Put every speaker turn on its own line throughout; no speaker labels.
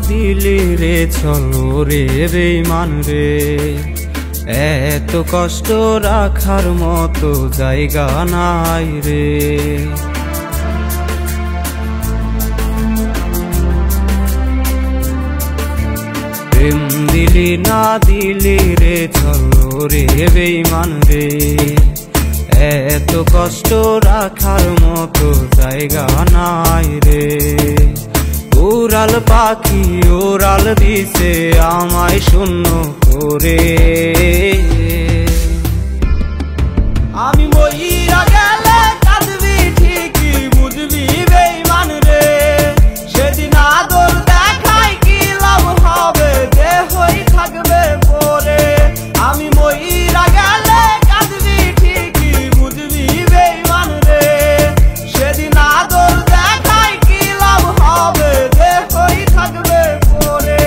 দিলি রে চলো রে বেঈমান রে, এত কষ্ট রাখার মতো জায়গা নাই রে। প্রেম দিলি না দিলি রে চলো রে বেঈমান রে, এত কষ্ট রাখার মতো জায়গা নাই রে। উড়াল পাখি ওড়াল দিছে আমায় শূন্য করে, আমি মইরা গেলে কাঁদবি ঠিকই বুঝবি বেঈমান রে। সেদিন আদর দেখাই কি লাভ হবে, দেহই থাকবে পরে। আমি মইরা গেলে কাঁদবি ঠিকই বুঝবি বেঈমান রে। সেদিন আদর দেখাই কি লাভ হবে, দেহই থাকবে পরে।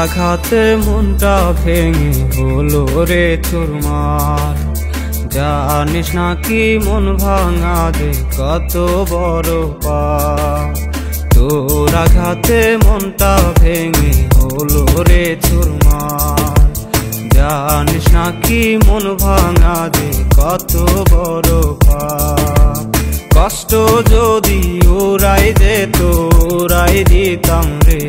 আঘাতে মনটা ভেঙে হলো রে চুরমার, জানিস নাকি মন ভাঙা যে কত বড় পাপ। তোর আঘাতে মনটা ভেঙে হলো রে চুরমার, জানিস নাকি মন ভাঙা যে কত বড় পাপ। কষ্ট যদি ওরাই যেত ওরাই দিতাম রে,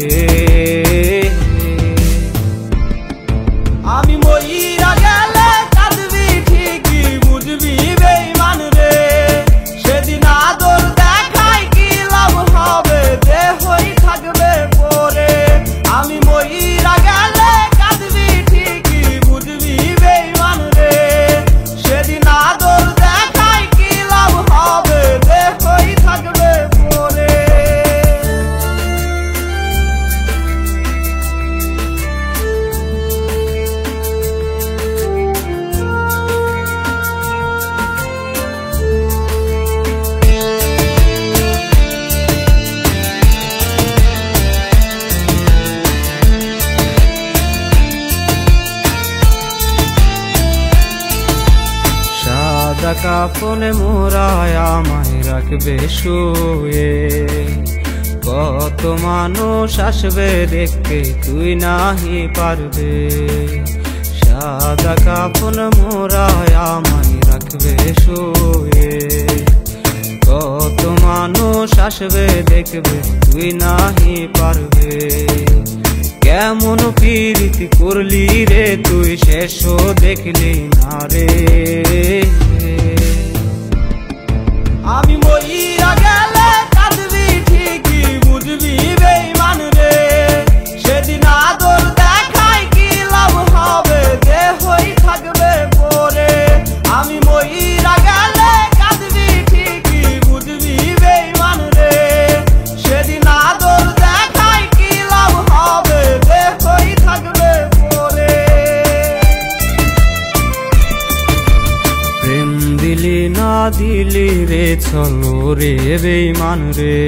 আমি মইরা গেলে কাঁদবি ঠিকই বুঝবি বেঈমান রে। সেদিন আদর দেখাই কি লাভ হবে, দেহই থাকবে পরে। আমি মইরা গেলে কাঁদবি ঠিকই বুঝবি বেঈমান রে। সেদিন আদর দেখাই কি লাভ হবে, দেহই থাকবে পরে। সাদা কাফনে মোরায় আমায় রাখবে শুয়ে, কত মানুষ আসবে দেখতে তুই নাহি পারবে। সাদা কাফন মোরায় আমায় রাখবে শুয়ে, কত মানুষ আসবে দেখবে তুই নাহি পারবে। কেমন প্রীতি করলি রে তুই শেষও দেখলি না রে, আমি মইরা গেলে কাঁদবি ঠিকই বুঝবি বেঈমান রে। সেদিন আদর দেখাই কি লাভ হবে, দেহই থাকবে পরে। আমি মইরা গেলে কাঁদবি ঠিকই বুঝবি বেঈমান রে। সেদিন আদর দেখাই কি লাভ হবে, দেহই থাকবে পরে। প্রেম দিলি না দিলি রে চলো রে বেঈমান রে,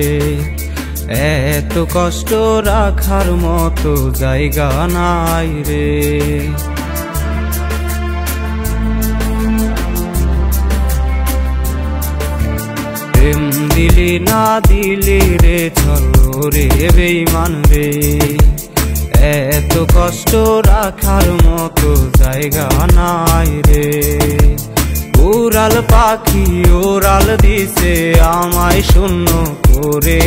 এত কষ্ট রাখার মতো জায়গা নাই রে। প্রেম দিলি না দিলি রে চলো রে বেঈমান রে, এত কষ্ট রাখার মতো জায়গা নাই রে। উড়াল পাখি ওড়াল দিছে আমায় শূন্য করে,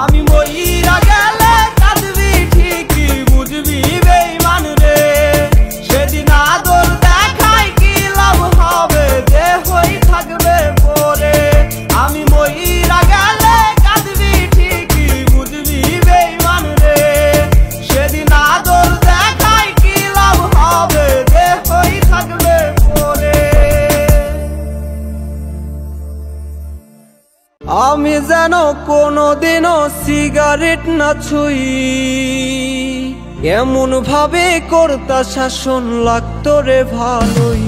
আমি মইরা গেলে কাঁদবি ঠিকই বুঝবি বেঈমান রে। সেদিন আদর দেখাই কি লাভ হবে, দেহই থাকবে পরে। আমি মইরা গেলে কাঁদবি ঠিকই বুঝবি বেঈমান রে। সেদিন আদর দেখাই কি লাভ হবে, দেহই থাকবে পরে। আমি যেন কোনোদিনও সিগারেট না ছুঁই, এমন ভাবে কর্তা শাসন লাগতো রে ভালোই।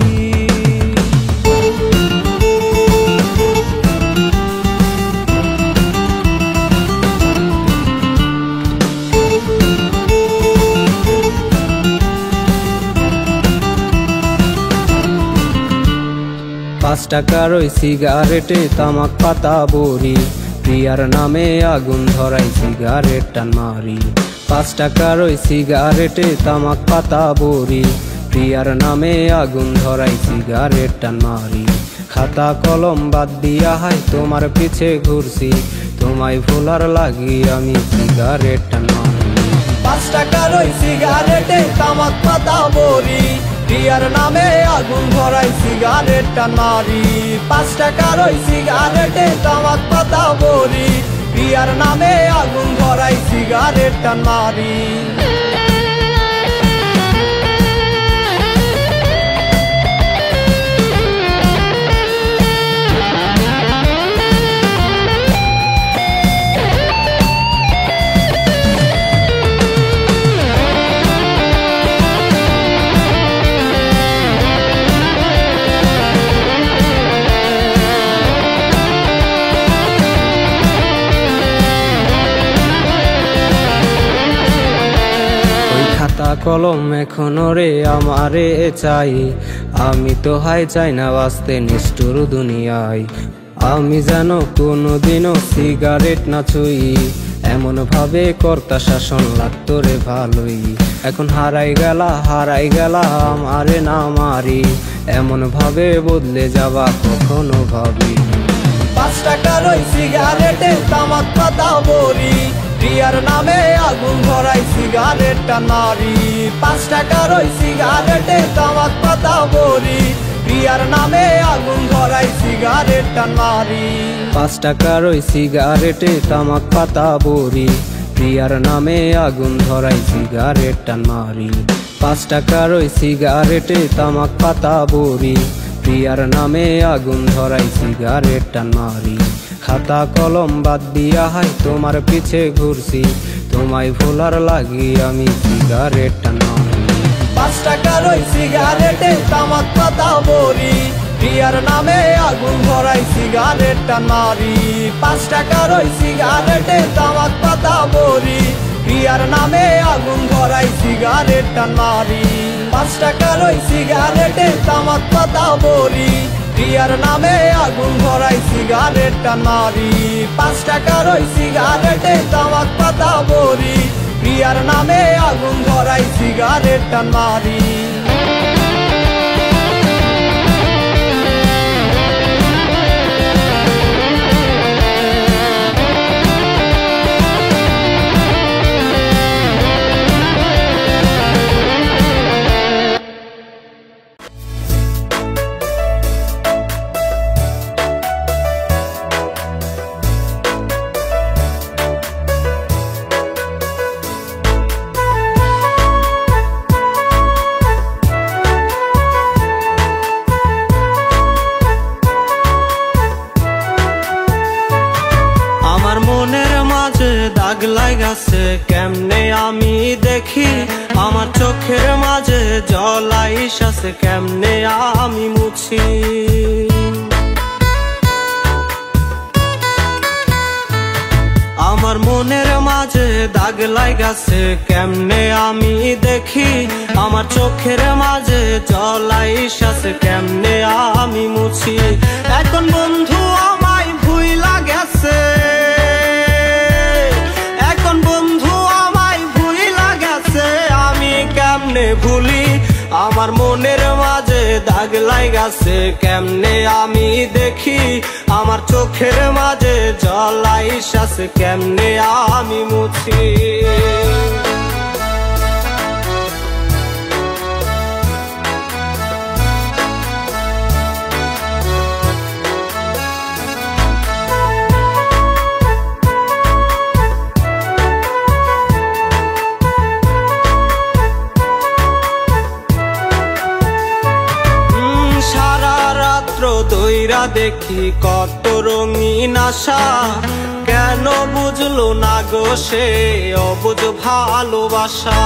পাঁচ টাকার ওই সিগারেটে তামাক পাতা বড়ি, প্রিয়ার নামে আগুন ধরাই সিগারেট টান মারি। 5 টাকার ওই সিগারেটে তামাক পাতা বড়ি, প্রিয়ার নামে আগুন ধরাই সিগারেট টান মারি। খাতা কলম বাদ দিয়া হাই তোমার পিছে ঘুরছি, তোমায় ভোলার লাগি আমি সিগারেট টান মারি। 5 টাকার ওই সিগারেটে তামাক পাতা বড়ি, প্রিয়ার নামে আগুন ধরাই সিগারেট টান মারি। 5 টাকার ওই সিগারেটে তামাক পাতা বড়ি, প্রিয়ার নামে আগুন ধরাই সিগারেট টান মারি। খাতা কলম এখনো রে আমারে চাই, আমি তো হাই চাই না বাঁচতে নিষ্ঠুর দুনিয়ায়। আমি যেন কোনোদিনও সিগারেট না ছুই, এমন ভাবে কর্তা শাসন লাগতো রে ভালোই। এখন হারাই গেলা আমারে না মারি, এমন ভাবে বদলে যাবা কখনো ভাবি। 5 টাকার ওই সিগারেটে তামাক পাতা বড়ি, প্রিয়ার নামে আগুন ধরাই সিগারেট টান মারি। 5 টাকার ওই সিগারেটে তামাক পাতা বড়ি, প্রিয়ার নামে আগুন ধরাই সিগারেট টান মারি। 5 টাকার ওই সিগারেটে তামাক পাতা বড়ি, প্রিয়ার নামে আগুন ধরাই সিগারেট টান মারি। 5 টাকার ওই সিগারেটে তামাক পাতা বড়ি, প্রিয়ার নামে আগুন ধরাই সিগারেট টান মারি। খাতা কলম বাদ দিয়া হাই তোমার পিছে ঘুরছি, তোমায় ভোলার লাগি আমি সিগারেট টান মারি। 5 টাকার ওই সিগারেটে তামাক পাতা বড়ি, প্রিয়ার নামে আগুন ধরাই সিগারেট টান মারি। 5 টাকার ওই সিগারেটে তামাক পাতা বড়ি, প্রিয়ার নামে আগুন ধরাই সিগারেট টান মারি। 5 টাকার ওই সিগারেটে তামাক পাতা বড়ি, প্রিয়ার নামে আগুন ধরাই সিগারেট টান মারি। 5 টাকার ওই সিগারেটে তামাক পাতা বড়ি, প্রিয়ার নামে আগুন ধরাই সিগারেট টান মারি। দাগ লাগাছে কেমনে আমি দেখি, আমার চোখের মাঝে জল আইসাছে কেমনে আমি মুছি। আমার মনের মাঝে দাগ লাগাছে কেমনে আমি দেখি, আমার চোখের মাঝে জল আইসাছে কেমনে আমি মুছি। এখন বন্ধু আমায় ভুইলা গেছে, কেমনে ভুলি আমার মনের মাঝে দাগ লাগাছে কেমনে আমি দেখি, আমার চোখের মাঝে জল আইসাছে কেমনে আমি মুছি। রাত্র ধইরা দেখি কত রঙিন আশা, কেন বুঝলো না গো সে অবুঝ ভালোবাসা।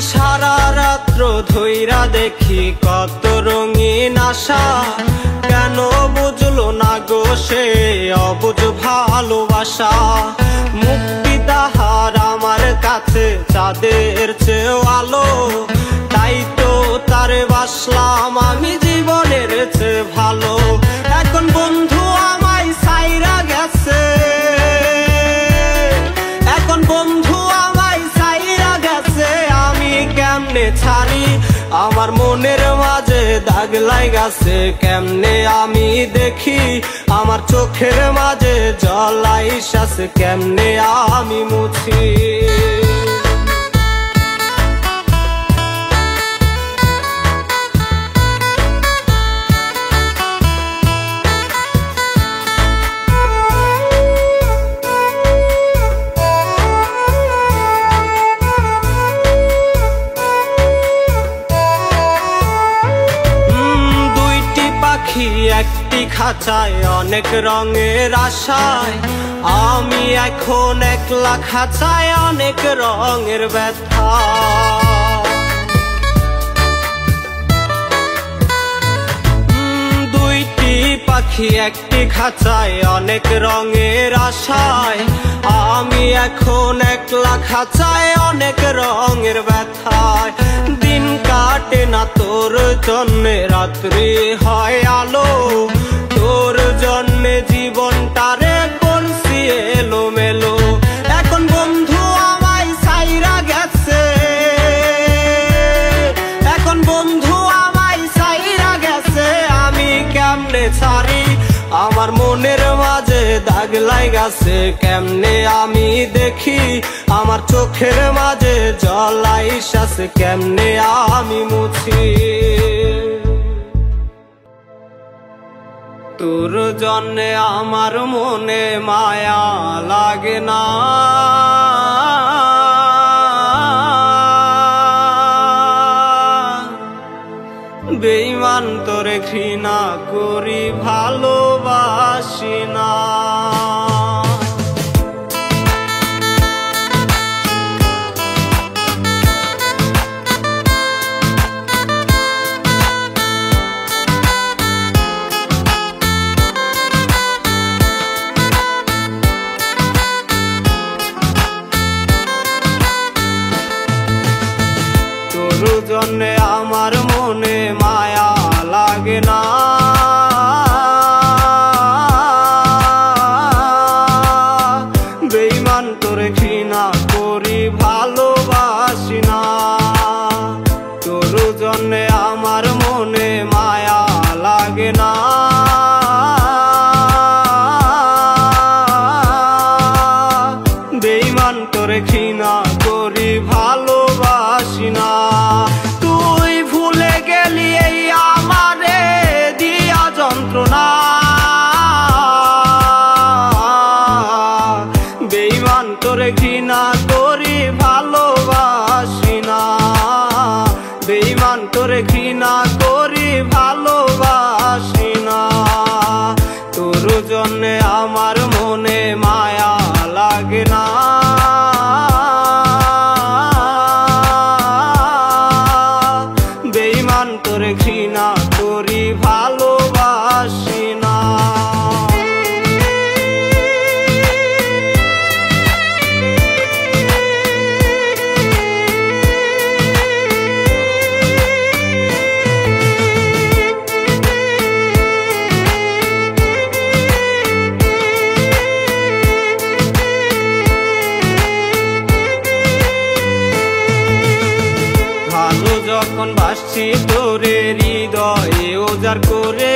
সারা রাত্র ধইরা দেখি কত রঙিন আশা, কেন বুঝলো না গো সে অবুঝ ভালোবাসা। মুক্তি তাহার আমার কাছে চাঁদের চেয়েও আলো, তাই তো তারে বাসলাম আমি জীবনের চেয়ে ভালো। এখন বন্ধু আমায় ছাইরা গেছে, এখন বন্ধু আমায় ছাইরা গেছে, আমি কেমনে ছাড়ি আমার মনের মাঝে দাগ লাইগাছে। কেমনে আমি দেখি আমার চোখের মাঝে জল আইসাছে, কেমনে আমি মুছি। একটি খাঁচায় অনেক রঙের আশায়, আমি এখন একলা খাঁচায় অনেক রঙের ব্যথা। দুইটি পাখি একটি খাঁচায় অনেক রঙের আশায়, আমি এখন একলা খাঁচায় অনেক রঙের ব্যথায়। দিন কাটে না তোর জন্যে রাত্রি হয় আলো, তোর জন্যে জীবনটারে করছি এলোমেলো। এখন বন্ধু আমায় ছাইরা গেছে, এখন বন্ধু আমায় ছাইরা গেছে, আমি কেমনে ছাড়ি আমার মনের মাঝে দাগ লাইগাছে। কেমনে আমি দেখি আমার চোখের মাঝে জল আইসাছে, কেমনে আমি মুছি। তোর জন্যে আমার মনে মায়া লাগে না, বেঈমান তোরে ঘৃণা করি ভালোবাসি না। তোর জন্যে আমার মনে মায়া লাগে না, বেঈমান তোরে ঘৃণা করি ভালোবাসি না। তোর জন্যে আমার মনে মায়া লাগে না, বেঈমান তোরে ঘৃণা করি ভালোবাসি না। তুই ভুলে গেলি এই আমারে দিয়া যন্ত্রণা, বেঈমান তোরে ঘৃণা করি ভালোবাসি না, বেঈমান তোরে ঘৃণা করি ভালোবাসি না। তোর জন্যে আমার মনে মায়া লাগে না, বেঈমান তোরে ঘৃণা করি ভালোবাসি না। যখন বাসছি তোরে হৃদয়ে উজাড় করে,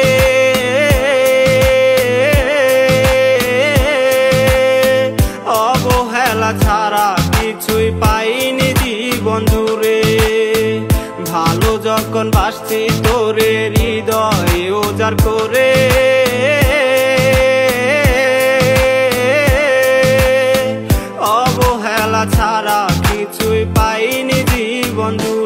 অবহেলা ছাড়া কিছুই পাইনি জীবন জুড়ে। ভালো যখন বাসছি তোরে হৃদয়ে উজাড় করে, অবহেলা ছাড়া কিছুই পাইনি জীবন জুড়ে।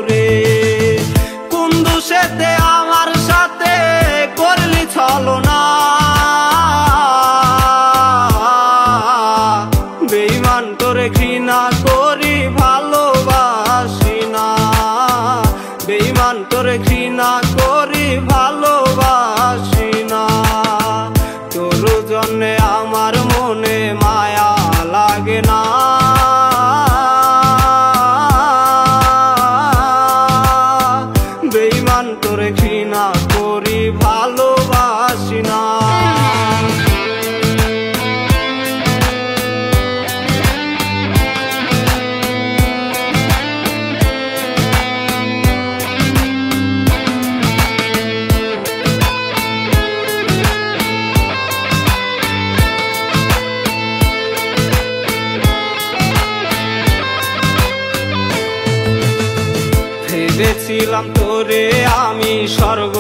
ভেবেছিলাম তোরে আমি স্বর্গ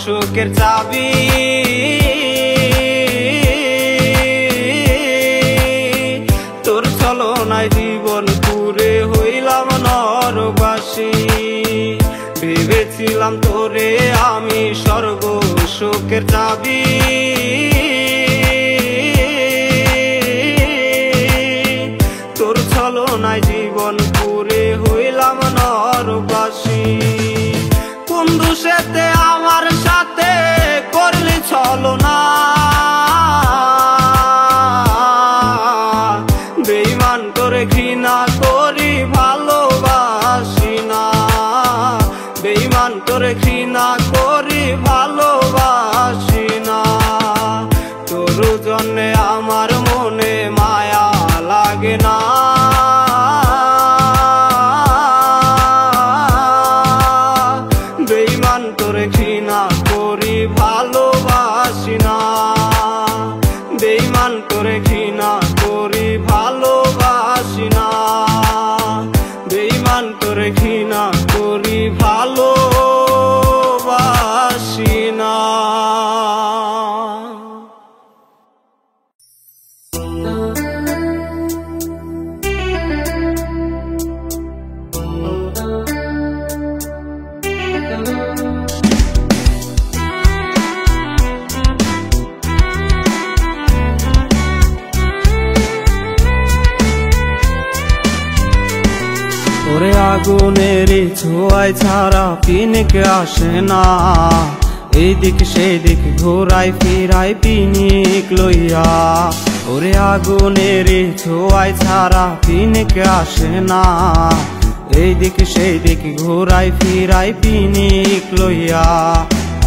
সুখের চাবি, তোর ছলনায় জীবন পুরে হইলাম নরকবাসী। ভেবেছিলাম তোরে আমি স্বর্গ সুখের চাবি, তোর ছলনায় জীবন পুরে হইলাম নরকবাসী। কোন দোষেতে আমার সাথে করলি ছলনা, বেঈমান তোরে ঘৃণা করি ভালোবাসি না, বেঈমান তোরে ঘৃণা করি ভালোবাসি না। তোর জন্যে আমার মনে মায়া লাগে না, বেঈমান তোরে ঘৃণা করি ভালোবাসি না, বেঈমান তোরে ঘৃণা করি ভালোবাসি না, বেঈমান তোরে ঘৃণা করি ভালোবাসি না। ওরে আগুনের ছোঁয়ায় ছাড়া পিনিক আসে না, এইদিক সেদিক ঘোরাই ফিরাই পিনিক লইয়া। ওরে আগুনের ছোঁয়ায় ছাড়া পিনিক আসে না, এইদিক সেদিক ঘোরাই ফিরাই পিনিক লইয়া।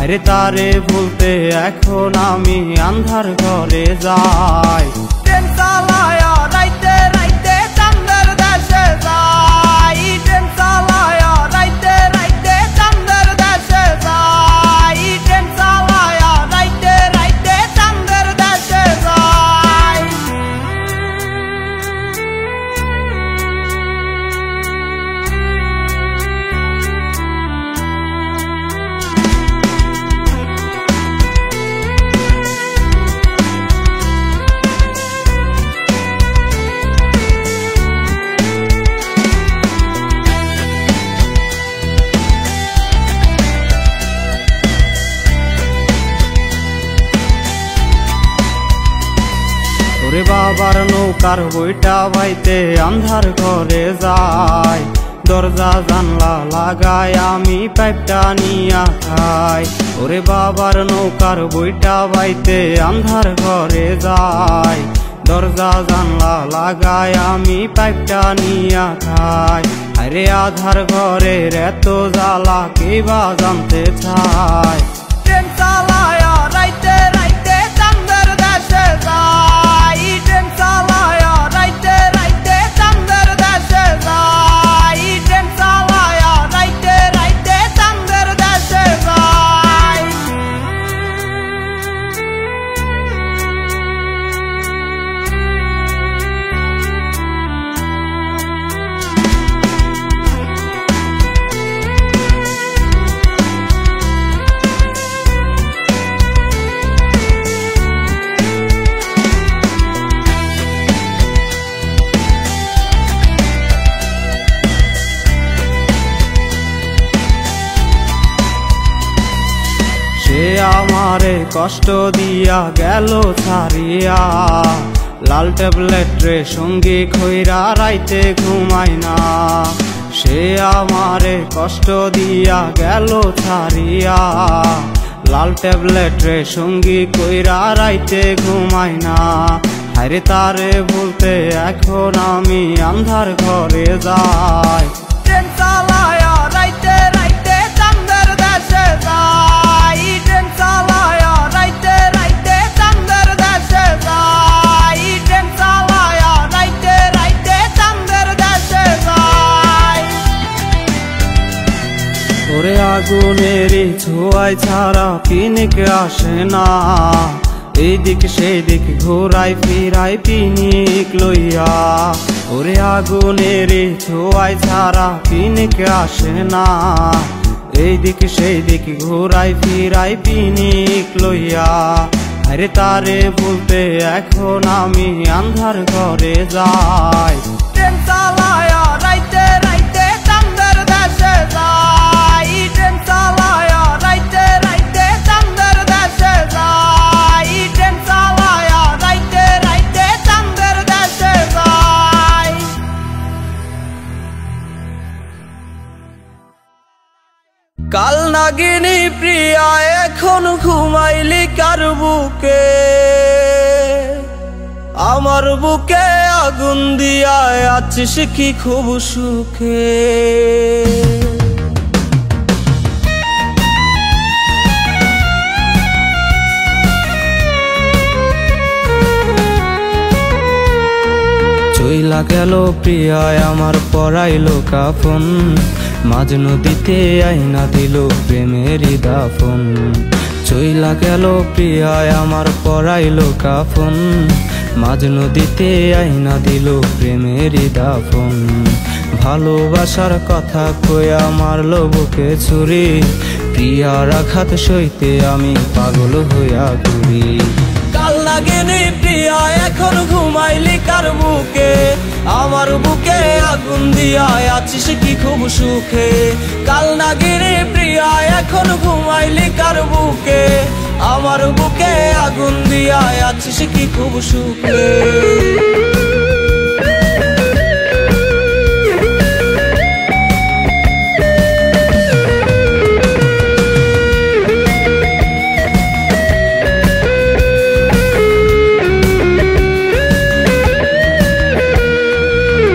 আরে তারে ভুলতে এখন আমি আন্ধার ঘরে যাই, ট্রেন চালায়া রাইতে রাইতে চাঁদের দেশে যাই, ট্রেন চালায়া রাইতে রাইতে চাঁদের দেশে যাই, ট্রেন চালায়া রাইতে রাইতে চাঁদের দেশে যাই। ওরে বাবার নৌকার বইটা বাইতে আন্ধার ঘরে যাই, দরজা জানলা লাগাই আমি পাইপটা নিয়া খাই। ওরে বাবার নৌকার বইটা বাইতে আন্ধার ঘরে যাই, দরজা জানলা লাগাই আমি পাইপটা নিয়া খাই। আরে আধার ঘরের এত জ্বালা কে বা জানতে চায়, ট্রেন চালায়া রাইতে রাইতে চাঁদের দেশে যাই, ট্রেন চালায়া রাইতে রাইতে চাঁদের দেশে যাই, ট্রেন চালায়া রাইতে রাইতে চাঁদের দেশে যাই। সে আমারে কষ্ট দিয়া গেল ছাড়িয়া, লাল ট্যাবলেট রে সঙ্গী খইরা রাইতে ঘুমাই না। সে আমারে কষ্ট দিয়া গেল ছাড়িয়া, লাল ট্যাবলেট রে সঙ্গী কইরা রাইতে ঘুমাই না। হায়রে তারে বলতে এখন আমি আন্ধার ঘরে যাই, ট্রেন চালায়া রাইতে রাইতে চাঁদের দেশে যাই, ট্রেন চালায়া রাইতে রাইতে চাঁদের দেশে যাই, ট্রেন চালায়া রাইতে রাইতে চাঁদের দেশে যাই। ওরে আগুনের ছোঁয়ায় ছাড়া পিনিক আসে না, এইদিক সেই দিক ঘোরাই ফিরাই পিনিক লইয়া, ওরে আগুনের ছোঁয়ায় ছাড়া পিনিক আসে না। এইদিক সেই দিক ঘোরাই ফিরাই পিনিক লইয়া, আরে তারে বলতে এখন আমি আন্ধার ঘরে যাই। ট্রেন চালায়া রাইতে রাইতে চাঁদের দেশে যাই, ট্রেন চালায়া রাইতে রাইতে চাঁদের দেশে যাই, ট্রেন চালায়া রাইতে রাইতে চাঁদের দেশে যাই। কাল নাগিনী প্রিয়া এখন ঘুমাইলি কার বুকে, আমার বুকে আগুন দিয়া আছিস কি খুব সুখে। চইলা গেল প্রিয়ায় আমার পরাইলো কাফন, মাঝ নদীতে আইনা দিল প্রেমেরই দাফন। চইলা গেল প্রিয়ায় আমার পরাইলো কাফন, মাঝ নদীতে আইনা দিল প্রেমেরই দাফন। ভালোবাসার কথা কইয়া মারলো বুকে ছুরি, প্রিয়ার আঘাত সইতে আমি পাগল হইয়া ঘুরি। কাল নাগিনী প্রিয়া এখন ঘুমাইলি কার বুকে, আমার বুকে আগুন দিয়া আছিস কি খুব সুখে। কাল নাগিনী প্রিয়া এখন ঘুমাইলি কার বুকে, আমার বুকে আগুন দিয়া আছিস কি খুব সুখে।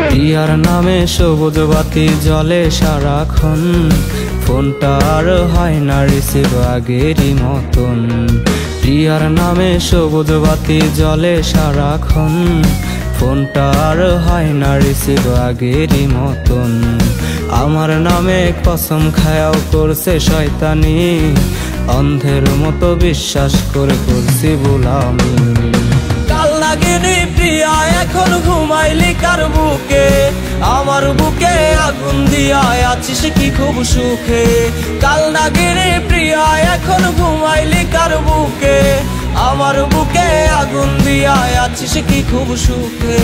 প্রিয়ার নামে সবুজ বাতি জ্বলে সারাক্ষণ, ফোনটা আর হয় না রিসিভ আগেরই মতন। প্রিয়ার নামে সবুজ বাতি জ্বলে সারাক্ষণ, ফোনটা আর হয় না রিসিভ আগেরই মতন। আমার নামে কসম খায়াও করছে শয়তানি, অন্ধের মতো বিশ্বাস করে করছি গোলামি। কাল নাগিনী প্রিয়া এখন ঘুমাইলি কার বুকে, আমার বুকে আগুন দিয়া আছিস কি খুব সুখে। কাল নাগিনী প্রিয়া এখন ঘুমাইলি কার বুকে, আমার বুকে আগুন দিয়া আছিস কি খুব সুখে।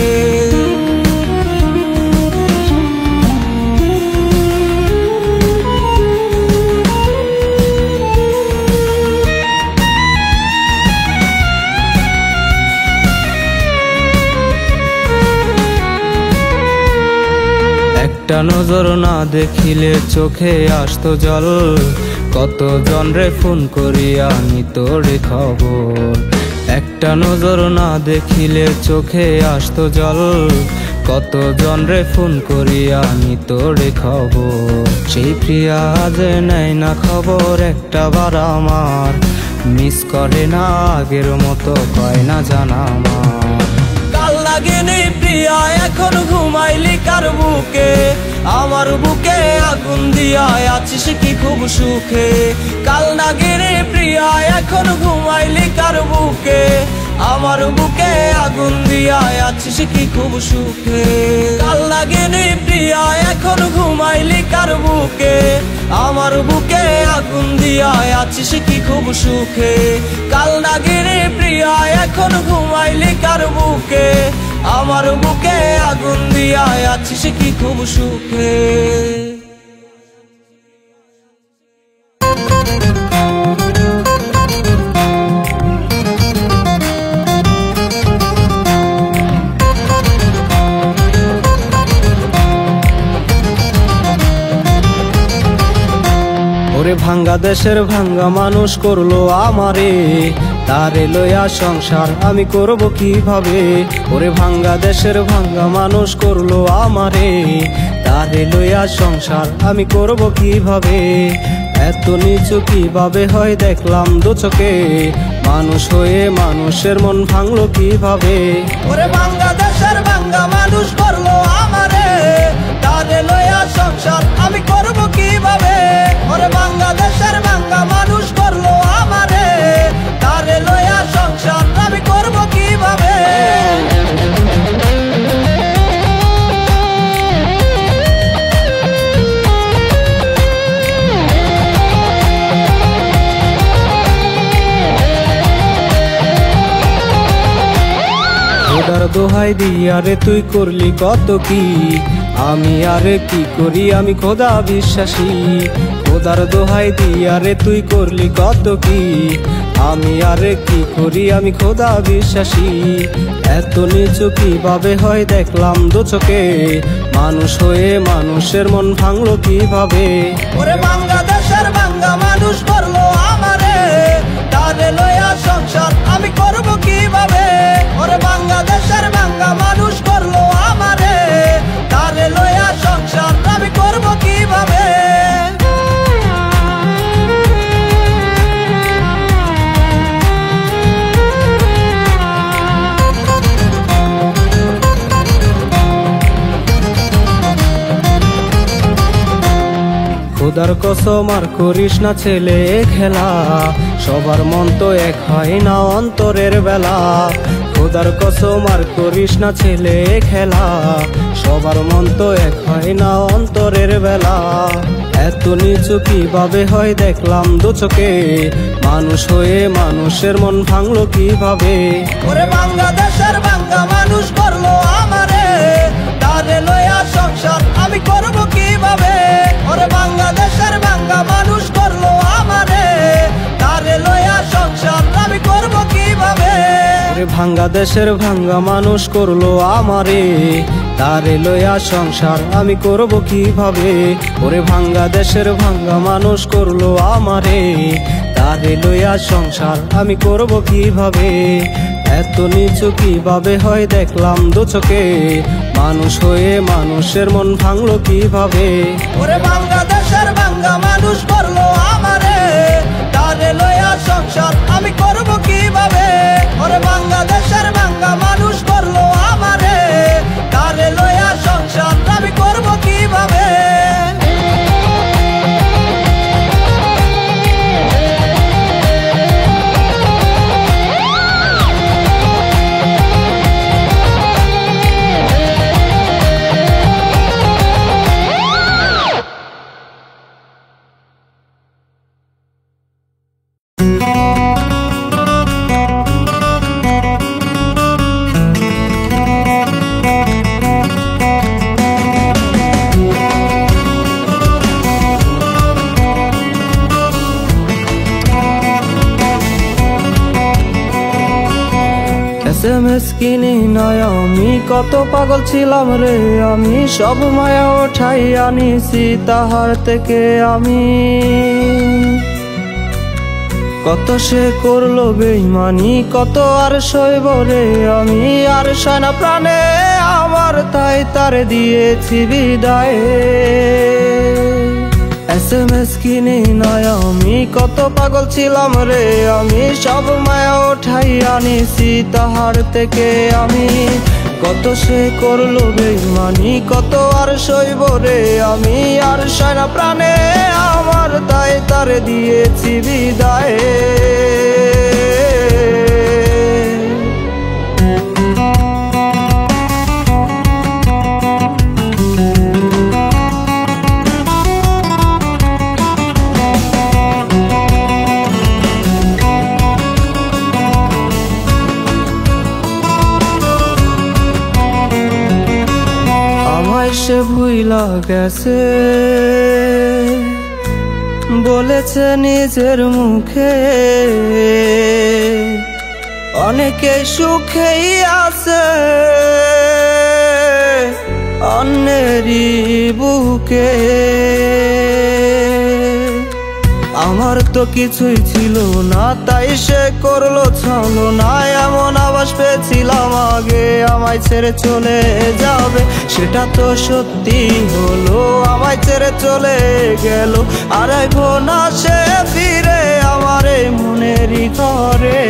একটা নজর না দেখিলে চোখে আসতো জল, কতজন রে ফোন করিয়া নিত রে খবর। একটা নজর না দেখিলে চোখে আসতো জল, কতজন রে ফোন করিয়া নিত রে খবর। সেই প্রিয়া যে নেয় না খবর একটা বার আমার, মিস করে না আগের মতো কয় না জানা আমার। কাল নাগিনী প্রিয়া এখন ঘুমাইলি কার বুকে, আমার বুকে আগুন দিয়া আছিস কি খুব সুখে। কাল নাগিনী প্রিয়া এখন ঘুমাইলি কার বুকে, আমার বুকে আগুন দিয়া আছিস কি খুব সুখে। কাল নাগিনী প্রিয়া এখন ঘুমাইলি কার বুকে, আমার বুকে আগুন দিয়া আছিস কি খুব সুখে। কাল নাগিনী প্রিয়া এখন ঘুমাইলি কার বুকে, আমার বুকে আগুন দিয়া আছিস কি খুব সুখে। ওরে ভাঙ্গা দেশের ভাঙ্গা মানুষ করলো আমারে, তারে লইয়া সংসার আমি করব কিভাবে। ওরে ভাঙ্গা দেশের ভাঙ্গা মানুষ করলো আমারে, তারে লইয়া সংসার আমি করব কিভাবে। এত নিচু কিভাবে হয় দেখলাম দু চোখে, মানুষ হয়ে মানুষের মন ভাঙলো কিভাবে। ওরে ভাঙ্গা দেশের ভাঙ্গা মানুষ করলো আমারে, তারে লইয়া সংসার আমি করব কিভাবে। ওরে ভাঙ্গা দেশের ভাঙ্গা মানুষ করলো আমারে, তারে লইয়া সংসার দোহাই দিয়া রে তুই করলি কত কি, আমি আরে কি করি আমি খোদা বিশ্বাসী। খোদার দোহাই দিয়া রে তুই করলি কত কি, আমি আরে কি করি আমি খোদা বিশ্বাসী। এত নিচু কিভাবে হয় দেখলাম দু চোখে, মানুষ হয়ে মানুষের মন ভাঙলো কিভাবে।
ওরে বাংলাদেশের ভাঙ্গা মানুষ করলো আমারে, তারে লইয়া সংসার আমি করব কিভাবে। ওরে বাংলাদেশের ভাঙ্গা মানুষ করলো আমারে, তারে লইয়া সংসার আমি করব কিভাবে।
খোদার কসম আর করিস না ছেলে খেলা, সবার মন তো এক হয় না অন্তরের বেলা। খোদার কসম আর করিস না ছেলে খেলা, সবার মন তো এক হয় না অন্তরের বেলা। এত নিচু কিভাবে হয় দেখলাম দু চোখে, মানুষ হয়ে মানুষের মন ভাঙলো কিভাবে।
ওরে বাংলাদেশের ভাঙ্গা মানুষ করলো আমারে, তারে লইয়া সংসার আমি করব কিভাবে। ওরে বাংলাদেশের ভাঙ্গা মানুষ করলো আমারে, তারে লইয়া সংসার আমি করব কিভাবে।
ওরে ভাঙ্গা দেশের ভাঙ্গা মানুষ করলো আমারে, তারে লইয়া সংসার আমি করব কিভাবে। ওরে ভাঙ্গা দেশের ভাঙ্গা মানুষ করলো আমারে, তারে লইয়া সংসার আমি করব কিভাবে। এত নিচু কিভাবে হয় দেখলাম দু চোখে, মানুষ হয়ে মানুষের মন ভাঙলো কিভাবে।
ওরে বাংলাদেশের ভাঙ্গা মানুষ করলো আমারে, তারে লইয়া সংসার আমি করব কিভাবে। ওরে বাংলাদেশের ভাঙ্গা মানুষ করলো আমারে, তারে লইয়া সংসার আমি করব কিভাবে।
এসএমএস কিনি নয় আমি কত পাগল ছিলাম রে, আমি সব মায়া ওঠাই আনিছি তাহার থেকে আমি। কত সে করলো বেইমানি কত আর সইব রে আমি, আর সানা প্রাণে আমার তাই তারে দিয়েছি বিদায়। এসএমএস কিনি নয় আমি কত পাগল ছিলাম রে, আমি সব মায়া ওঠাই আনিছি তাহার থেকে আমি। কত সে করলো বেইমানি কত আর সইব রে আমি, আর সারা প্রাণে আমার তাই তারে দিয়েছি বিদায়। সে ভুইলা গেছে বলেছে নিজের মুখে, অনেকে সুখেই আছে অন্যেরই বুকে। আমার তো কিছুই ছিল না তাই সে করলো ছলো না, এমন আভাস পেয়েছিলাম আগে আমায় ছেড়ে চলে যাবে, সেটা তো সত্যি হলো আমায় ছেড়ে চলে গেল। আর আইবো না সে ফিরে আমার এই মনেরই ঘরে।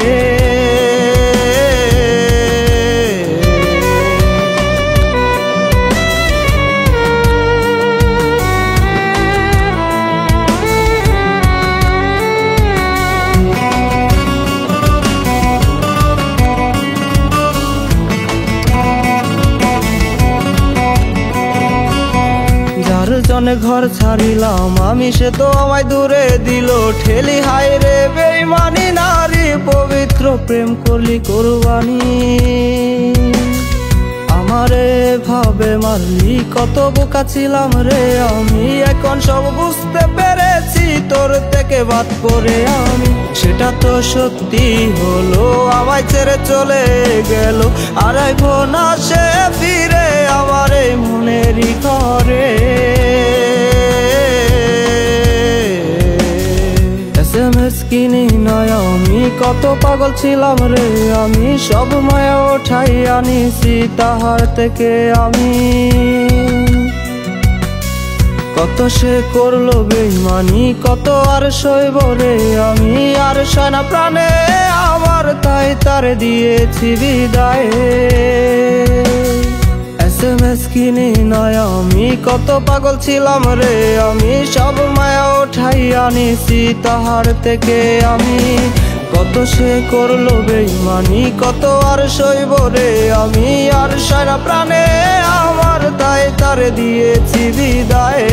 জনে ঘর ছাড়িলাম আমি সে তো আমায় দূরে দিল ঠেলি, হায় রে বেইমানি নারী পবিত্র প্রেম করলি কোরবানি। আমারে ভাবে মারলি কত বোকা ছিলাম রে আমি, এখন সব বুঝতে পেরেছি তোর থেকে বাদ পড়ে আমি। সেটা তো সত্যি হলো, আমায় ছেড়ে চলে গেল, আর আইবো না সে ফিরে আমার এই মনেরই ঘরে। SMS কিনি নয় আমি, কত পাগল ছিলাম রে আমি, সব মায়া ওঠাই আনিছি তাহার থেকে আমি। কত সে করলো বেইমানি, কত আর সইব রে আমি, আর সয় না প্রাণে আমার, তাই তারে দিয়েছি বিদায়। SMS কিনি নয় আমি, কত পাগল ছিলাম রে আমি, সব মায়া ওঠাই আনিছি তাহার থেকে আমি। কত সে করলো বেইমানি, কত আর সইব রে আমি, আর সয় না প্রাণে আমার, তাই তারে দিয়েছি বিদায়।